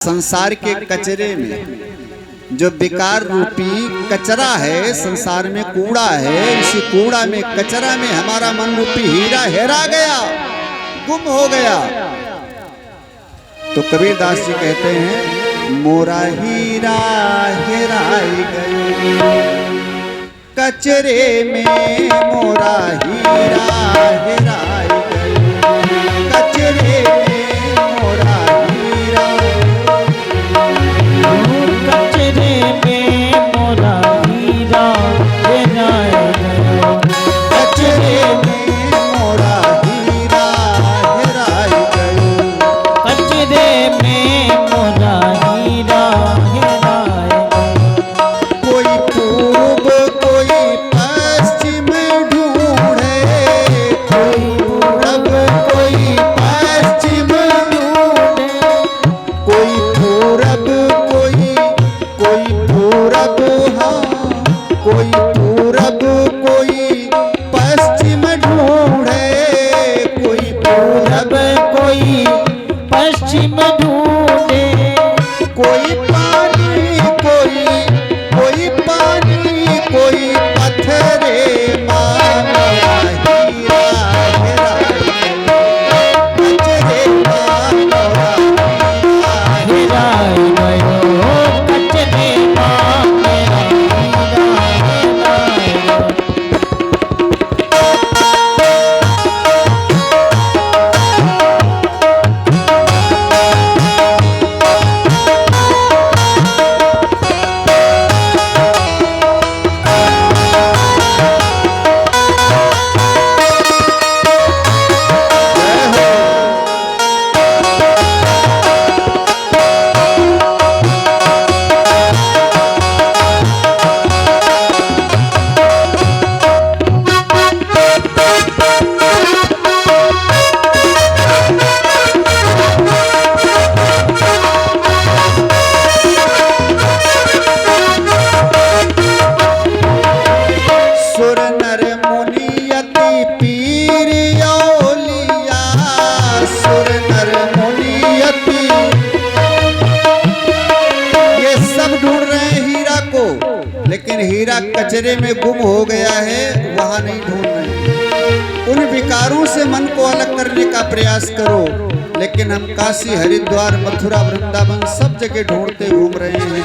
संसार के कचरे में जो बेकार रूपी कचरा है, संसार में कूड़ा है, इसी कूड़ा में कचरा में हमारा मन रूपी हीरा हेरा गया, गुम हो गया। तो कबीरदास जी कहते हैं मोरा हीरा हेराई गयो, कचरे में मोरा हीरा हेराई गयो, कचरे में मोरा हीरा, कचरे में मोरा हीरा हेराई गयो, कचरे में मोरा हीरा हेराई गयो, कचरे में मोरा हीरा हेराई गयो। कोई पूर्व कोई पश्चिम ढूंढे, कोई पूरब कोई पश्चिम ढूंढे, कोई पूरब कोई पूरब, हाँ कोई पूरब कोई पश्चिम ढूंढे, कोई पूरब कोई पश्चिम ढूंढे, कोई पानी कोई पानी कोई पत्थरे मामा हीरा हेराई गयो, कचरे मामा हीरा हेराई गयो, कचरे में मेरा हीरा हेराई गयो। सुर नर मुनि यति पीर औलिया, सुर नर मुनि यति, ये सब ढूंढ रहे हैं हीरा को, लेकिन हीरा कचरे में गुम हो गया है, वहां नहीं ढूंढ रहे। उन विकारों से मन को अलग करने का प्रयास करो, लेकिन हम काशी हरिद्वार मथुरा वृंदावन सब जगह ढूंढते घूम रहे हैं,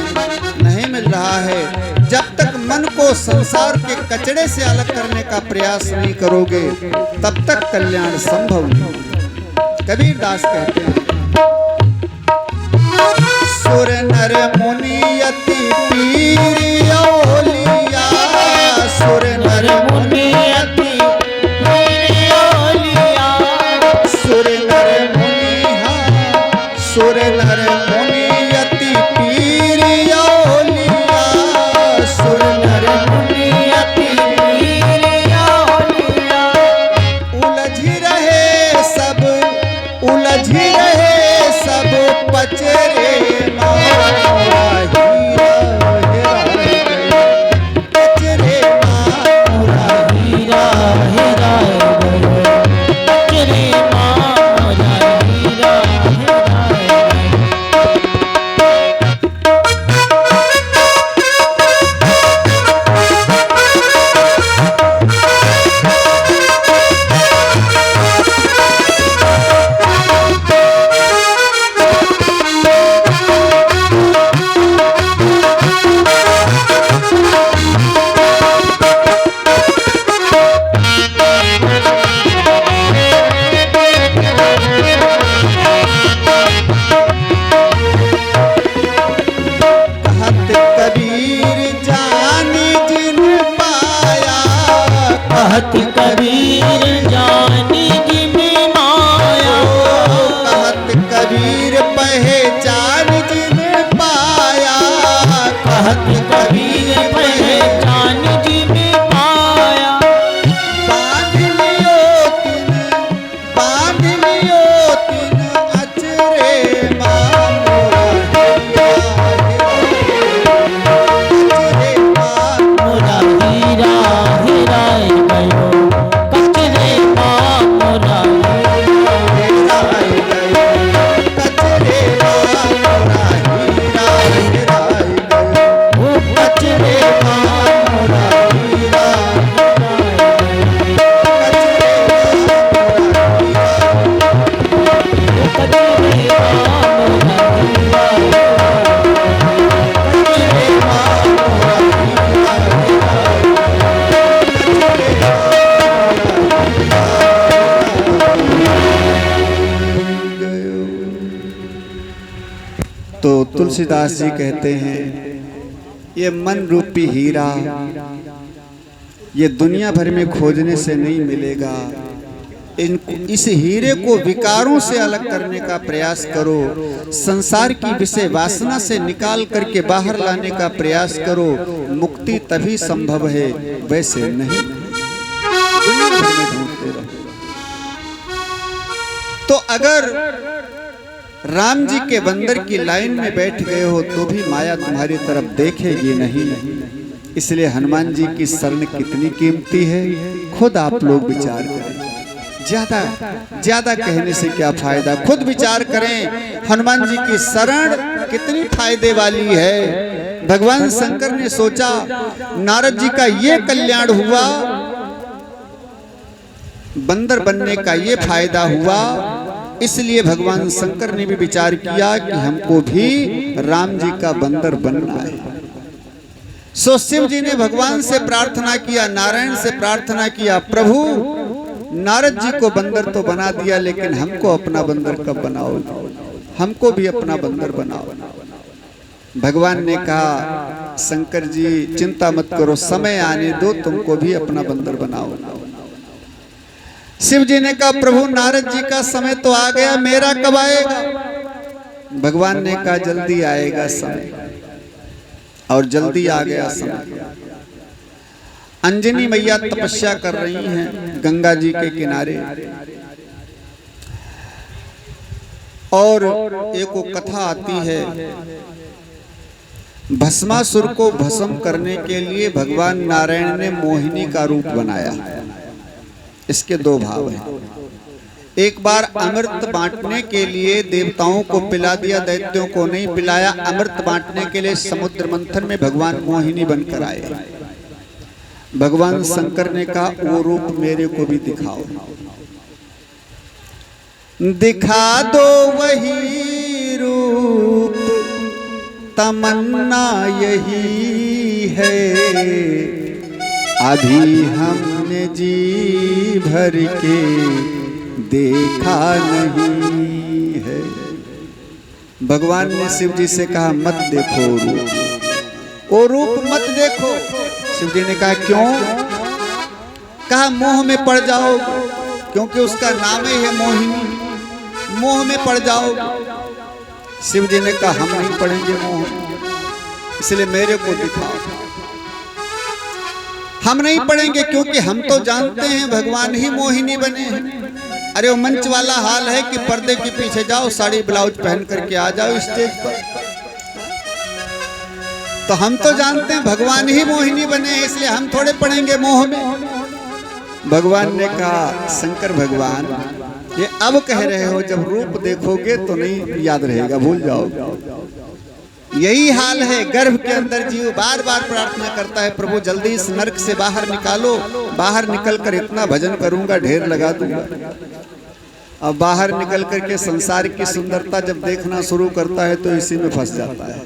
नहीं मिल रहा है। जब तक मन को संसार के कचरे से अलग करने का प्रयास नहीं करोगे, तब तक कल्याण संभव नहीं। कबीरदास कहते हैं सुर नर मुनि यति पीर औलिया, सुर नर मुनि यति पीर औलिया, सुर नर मुनि, हाँ सुर नर मुनि यति पीर औलिया, सुर नर मुनि यति पीर औलिया, उलझी रहे सब पचरे मारा हीरा हेराई गयो, पचरे मारा हीरा हेराई गयो, कचरे में मोरा हीरा हेराई गयो। कहत कबीर जानी जिन पाया, कहत कबीर जानी जिम माया, कहत कबीर पहचान जिन पाया, कहत कबीर पहचान जिम पाया, बांध लियो तिन अचरे मामो मोरा हीरा हेराई गयो, कचरे में मोरा हीरा हेराई गयो, कचरे मामो तो तुलसीदास जी कहते हैं ये मन रूपी हीरा ये दुनिया भर में खोजने से नहीं मिलेगा। इस हीरे को विकारों से अलग करने का प्रयास करो, संसार की विषय वासना से निकाल करके बाहर लाने का प्रयास करो। मुक्ति तभी संभव है, वैसे नहीं। दुनिया भर में ढूंढते रहो। तो अगर राम जी के बंदर की लाइन में बैठ गए हो तो भी माया तुम्हारी तरफ देखेगी नहीं। इसलिए हनुमान जी की शरण कितनी कीमती है, खुद आप लोग विचार करें। ज्यादा कहने से क्या फायदा, खुद विचार करें। हनुमान जी की शरण कितनी फायदे वाली है। भगवान शंकर ने सोचा नारद जी का ये कल्याण हुआ, बंदर बनने का ये फायदा हुआ, इसलिए भगवान शंकर ने भी विचार किया कि हमको भी राम जी का बंदर बनना है। सो शिव जी ने भगवान से प्रार्थना किया, नारायण से प्रार्थना किया, प्रभु नारद जी को बंदर तो बना दिया, लेकिन हमको अपना बंदर कब बनाओ, हमको भी अपना बंदर बनाओ। भगवान ने कहा शंकर जी चिंता मत करो, समय आने दो, तुमको भी अपना बंदर बनाओ। शिव जी ने कहा प्रभु नारद जी का समय तो आ गया, मेरा कब आएगा? भगवान ने कहा जल्दी आएगा समय, और जल्दी आ गया समय। अंजनी मैया तपस्या कर रही हैं गंगा जी के किनारे, और एक कथा आती है, भस्मासुर को भस्म करने के लिए भगवान नारायण ने मोहिनी का रूप बनाया। इसके दो भाव हैं। एक बार अमृत बांटने के लिए देवताओं को पिला दिया, दैत्यों को नहीं पिलाया। अमृत बांटने के लिए समुद्र मंथन में भगवान मोहिनी बनकर आए। भगवान शंकर ने कहा वो रूप मेरे को भी दिखाओ, दिखा दो वही रूप, तमन्ना यही है, अभी हमने जी भर के देखा नहीं है। भगवान ने शिव जी से कहा मत देखो रूप, वो रूप मत देखो। शिव जी ने कहा क्यों? कहा मोह में पड़ जाओ, क्योंकि उसका नाम ही है मोहिनी, मोह में पड़ जाओ। शिव जी ने कहा हम नहीं पड़ेंगे मोह, इसलिए मेरे को दिखाओ। हम नहीं पड़ेंगे क्योंकि हम तो जानते हैं भगवान ही मोहिनी बने हैं। अरे वो मंच वाला हाल है कि पर्दे के पीछे जाओ, साड़ी ब्लाउज पहन करके आ जाओ स्टेज पर, तो हम तो जानते हैं भगवान ही मोहिनी बने हैं, इसलिए हम थोड़े पड़ेंगे मोह में। भगवान ने कहा शंकर भगवान ये अब कह रहे हो, जब रूप देखोगे तो नहीं याद रहेगा, भूल जाओगे। यही हाल है, गर्भ के अंदर जीव बार बार प्रार्थना करता है प्रभु जल्दी इस नरक से बाहर निकालो, बाहर निकल कर इतना भजन करूंगा, ढेर लगा दूंगा। अब बाहर निकल करके संसार की सुंदरता जब देखना शुरू करता है तो इसी में फंस जाता है।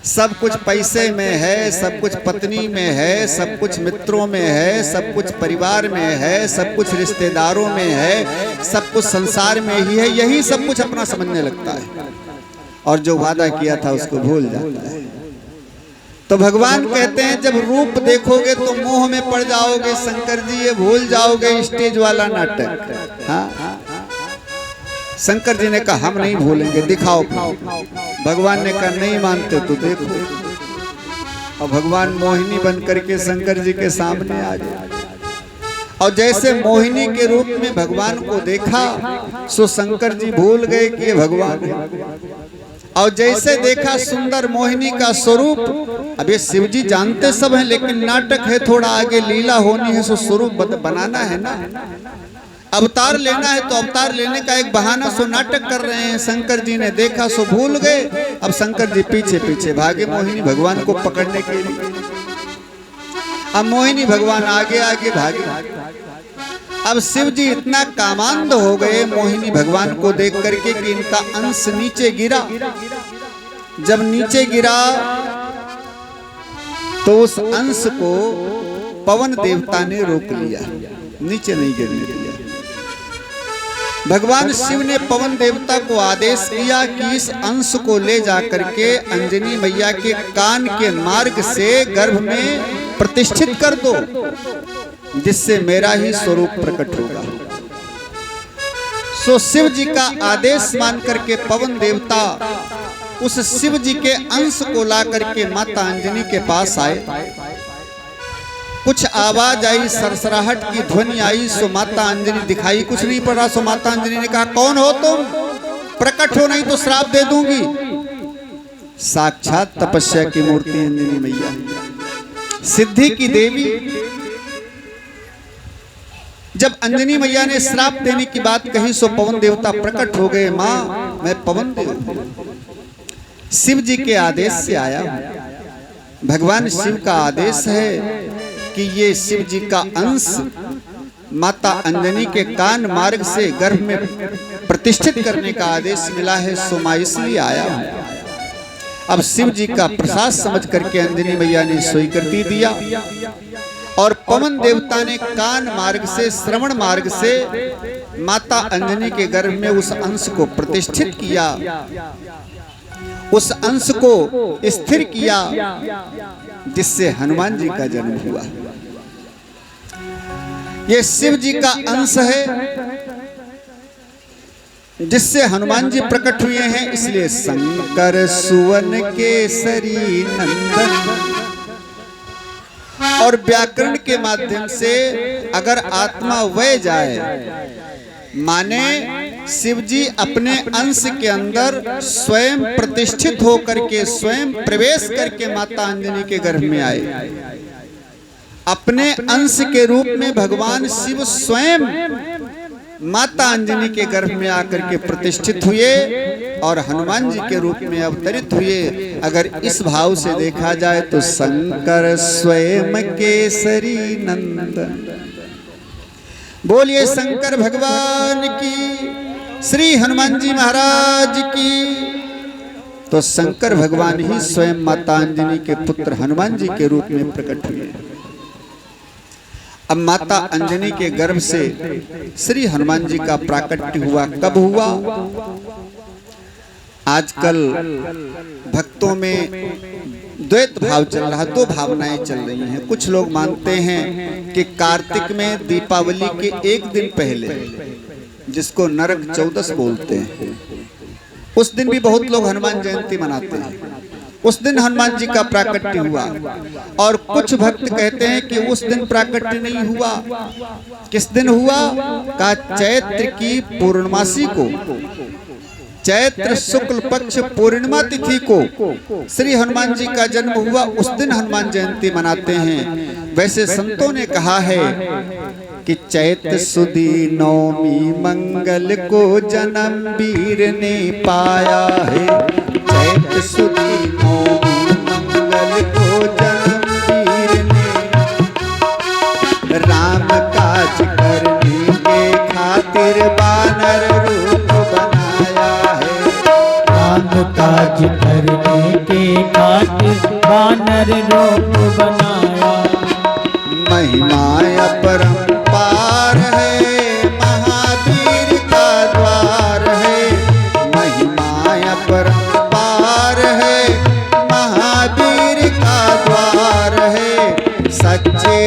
सब कुछ पैसे में है, सब कुछ पत्नी में है, सब कुछ मित्रों में है, सब कुछ परिवार में है, सब कुछ रिश्तेदारों में है, सब कुछ संसार में ही है, यही सब कुछ अपना समझने लगता है, और जो वादा किया था उसको भूल जाता है। तो भगवान कहते हैं जब रूप देखोगे तो मोह में पड़ जाओगे शंकर जी, ये भूल जाओगे स्टेज वाला नाटक। हाँ, शंकर जी ने कहा हम नहीं भूलेंगे, दिखाओ। भगवान ने कहा नहीं मानते तो देखो। और भगवान मोहिनी बन करके शंकर जी के सामने आ गए, और जैसे मोहिनी के रूप में भगवान को देखा सो शंकर जी भूल गए कि ये भगवान है। और जैसे देखा सुंदर मोहिनी का स्वरूप, अब ये शिव जी जानते सब हैं, लेकिन नाटक है, थोड़ा आगे लीला होनी है, सो स्वरूप बनाना है ना, अवतार लेना है, तो अवतार लेने का एक बहाना सो नाटक कर रहे हैं। शंकर जी ने देखा सो भूल गए। अब शंकर जी पीछे पीछे भागे मोहिनी भगवान को पकड़ने के लिए। अब मोहिनी भगवान आगे आगे भागे। अब शिव जी इतना कामांध हो गए मोहिनी भगवान को देख करके कि इनका अंश नीचे गिरा। जब नीचे गिरा तो उस अंश को पवन देवता ने रोक लिया, नीचे नहीं गिरने दिया। भगवान शिव ने पवन देवता को आदेश किया कि इस अंश को ले जाकर के अंजनी मैया के कान के मार्ग से गर्भ में प्रतिष्ठित कर दो, जिससे मेरा ही स्वरूप प्रकट होगा। सो शिव जी का आदेश मान करके पवन देवता उस शिव जी के अंश को ला करके माता अंजनी के पास आए। कुछ आवाज आई, सरसराहट की ध्वनि आई, सो माता अंजनी दिखाई कुछ नहीं पड़ रहा। सो माता अंजनी ने कहा, कौन हो तुम? प्रकट हो, नहीं तो श्राप दे दूंगी। साक्षात तपस्या की मूर्ति अंजनी मैया, सिद्धि की देवी। जब अंजनी मैया ने श्राप देने की बात कही सो पवन देवता प्रकट हो गए। मां, मैं पवन देव शिव जी के आदेश से आया हूं। भगवान शिव का आदेश है कि ये शिव जी का अंश माता अंजनी के कान मार्ग से गर्भ में प्रतिष्ठित करने का आदेश मिला है, सो मैं इसलिए आया हूं। अब शिव जी का प्रसाद समझ करके अंजनी मैया ने स्वीकृति दिया और पवन देवता ने कान मार्ग से, श्रवण मार्ग से माता अंजनी के गर्भ में उस अंश को प्रतिष्ठित किया, उस अंश को स्थिर किया, जिससे हनुमान जी का जन्म हुआ। ये शिव जी का अंश है जिससे हनुमान जी प्रकट हुए हैं, इसलिए शंकर सुवन केसरी नंदन। और व्याकरण के माध्यम से अगर आत्मा वह जाए, माने शिव जी अपने अंश के अंदर स्वयं प्रतिष्ठित होकर के, स्वयं प्रवेश करके माता अंजनी के गर्भ में आए। अपने अंश के रूप में भगवान शिव स्वयं माता अंजनी के गर्भ में आकर के प्रतिष्ठित हुए और हनुमान जी के रूप में अवतरित हुए। अगर इस भाव से देखा जाए तो शंकर स्वयं केसरी नंदन। बोलिए शंकर भगवान की, श्री हनुमान जी महाराज की। तो शंकर भगवान ही स्वयं माता अंजनी के पुत्र हनुमान जी के रूप में प्रकट हुए। अब माता अंजनी के गर्भ से श्री हनुमान जी का प्राकट्य हुआ। कब हुआ? आजकल भक्तों में द्वैत भाव चल रहा, दो भावनाएं चल रही हैं। कुछ लोग मानते हैं कि कार्तिक में दीपावली के एक दिन पहले, जिसको नरक चौदस बोलते हैं, उस दिन भी बहुत लोग हनुमान जयंती मनाते हैं। उस दिन हनुमान जी का प्राकट्य हुआ। और कुछ भक्त कहते हैं कि उस दिन प्राकट्य नहीं हुआ। किस दिन हुआ? का चैत्र की पूर्णमासी को, चैत्र शुक्ल पक्ष पूर्णिमा तिथि को श्री हनुमान जी का जन्म हुआ। उस दिन हनुमान जयंती मनाते हैं। वैसे संतों ने कहा है कि चैत्र सुदी नवमी मंगल को जन्म वीर ने पाया है। चैत्र सुदी नवमी मंगल को जन्म वीर ने राम काज करने के खातिर बानर रूप बनाया है। राम काज करने के खातिर बानर रूप बनाया। महिमा अपरंपार है, महावीर का द्वार है। महिमा अपरंपार है, महावीर का द्वार है। सच्चे